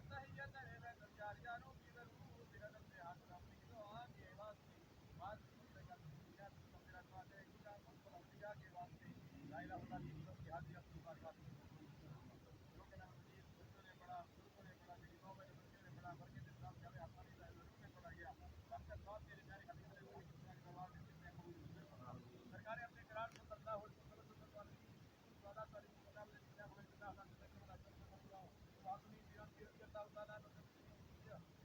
تحیت رہے درجار یاروں کی ضرور میرا دم سے ہاتھ اپنی دعا کے واسطے بات سے کر دنیا تو میرا دعا ہے خدا مقبول انبیاء کے واسطے لا الہ الا اللہ کی حاضری اپنی بارگاہ میں جو کہ نام مجید بچوں نے پڑھا بزرگوں نے پڑھا میری نو بڑے بچوں نے پڑھا برکت اسلام جامع حقانی ضرور میں پڑھا گیا سب کا ساتھ میرے پیارے حبیب نے پڑھی خدا کے دربار میں جتنے قبول منظور فرما سرکار اپنے قرار صلی اللہ علیہ وسلم والا تعالی کتاب نے دنیا میں اللہ تعالی نے کہا فاطمی بیان کی رضی اللہ تعالیٰ عنہ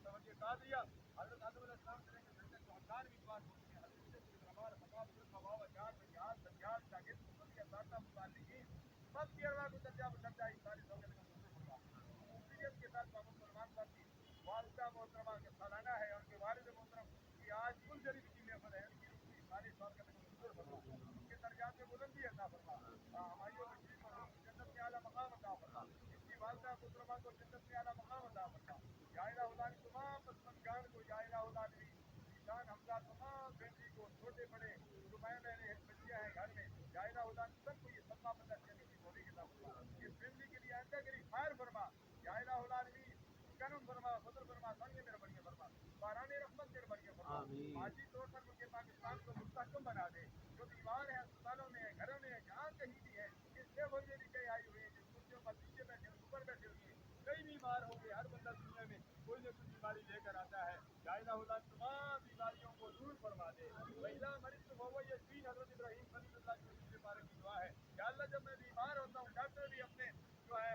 توجہ قادریہ حضرت آدم علیہ السلام سے لے کے سجدہ جو حقان بھی بات ہوتی ہے حضرت سے دربار خطاب صرف باب جان بجہاد دجال شاگرد مسلی اساتذہ متعلقین سب کی ارواح کو درجہ بشرجہ ساری سوگت کا منظور فرما خصوصیت کے ساتھ محمد سلمان صاحب کی والدہ محترمہ کا سالانہ ہے اور ان کے والد محترم کی آج کل شریف کی محفل ہے ان کی روح کی ساری سوگت کا منظور فرما ان کے درجات میں بلندی عطا فرما ہمایوں بشیر مرحوم کو جنت میں اعلیٰ مقام عطا فرما ان کی والدہ محترمہ کو جنت میں اعلیٰ مقام عطا فرما یا الہ العالمین تمام پسماندگان کو یا الہ العالمین نشان حمزہ تمام فیملی کو چھوٹے بڑے جو مائیں بہنیں بچیاں ہیں گھر میں یا الہ العالمین سب کو یہ صدقہ بدل کرنے کی توفیق عطا فرما اس فیملی کے لیے آئندہ کے لیے خیر فرما یا الہ العالمین کرم فرما فضل فرما سنگ میرا بڑھیا فرما باران رحمت میرا بڑھیا فرما آجی طور پر ملک پاکستان کو مستحکم بنا دے جو بیمار ہیں اسپتالوں میں ہیں گھروں میں ہیں جہاں کہیں بھی ہے اس سے بڑھے بھی کئی آئی ہوئی ہیں جس کرسیوں پر نیچے بیٹھے ہیں اوپر بیٹھے ہوئے ہیں کئی بیمار ہوں گے ہر بندہ دنیا میں کوئی نہ کوئی بیماری لے کر آتا ہے یا الہ اللہ تمام بیماریوں کو دور فرما دے وَإِذَا مَرِضْتُ فَهُوَ يَشْفِينِ حضرت ابراہیم خلیل اللہ کی وسیلے پارک کی دعا ہے یا اللہ جب میں بیمار ہوتا ہوں ڈاکٹر بھی اپنے جو ہے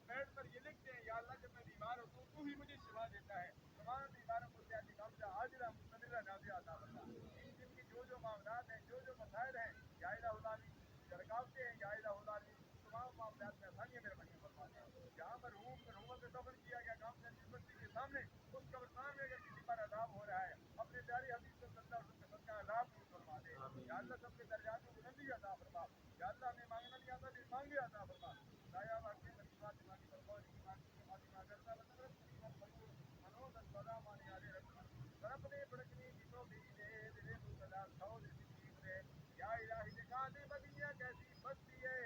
بیڈ پر یہ لکھتے ہیں یا اللہ جب میں بیمار ہوتا ہوں تو ہی مجھے شفا دیتا ہے تمام بیماروں کو صحت کاملہ عاجلہ مستمرہ نافعہ عطا فرما ان جن کی جو معاملات ہیں جو مسائل ہیں یا الہ العالمین رکاوٹیں ہیں یا الہ العالمین تمام معاملات میں آسانیاں میرے بڑھیا فرما دیں جہاں مرحوموں سے دفن کیا گیا گاؤں سینٹرل بستی کے سامنے اس قبرستان میں اگر کسی پر عذاب ہو رہا ہے اپنے پیارے حبیب صلی اللہ علیہ وسلم کے صدقہ عذاب دور فرما دے یا اللہ سب کے درجات میں بلندی عطا فرما یا اللہ ہمیں مانگنا نہیں آتا پھر مانگے عطا فرما دایا واقعی مصیبات دماغی برقور ایمان کی خاتمہ کرتا بطرت ایمان مقبول منوز السلام علیہ رسول رب نے بڑکنے کی توفیق دے دلے مبتلا سعود صدیق دے یا الہی دکھا دے مدینہ کیسی بستی ہے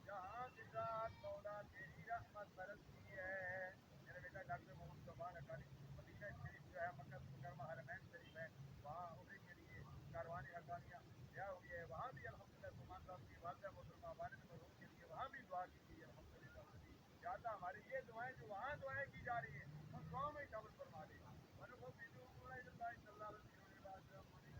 جہاں کے ساتھ مولا تیری رحمت برستی ہے میرے بیٹا ڈاکٹر محمد صبان اکالی مدینہ شریف جو ہے مکہ مکرمہ حرمین شریف ہے وہاں عمرے کے لیے کاروان حقانیہ گیا ہوئی ہے وہاں بھی الحمدللہ سلمان صاحب کی والدہ محترمہ والد مرحوم کے لیے وہاں بھی دعا کی گئی الحمدللہ یا اللہ ہماری یہ دعائیں جو وہاں دعائیں کی جا رہی ہیں ان دعاؤں میں شامل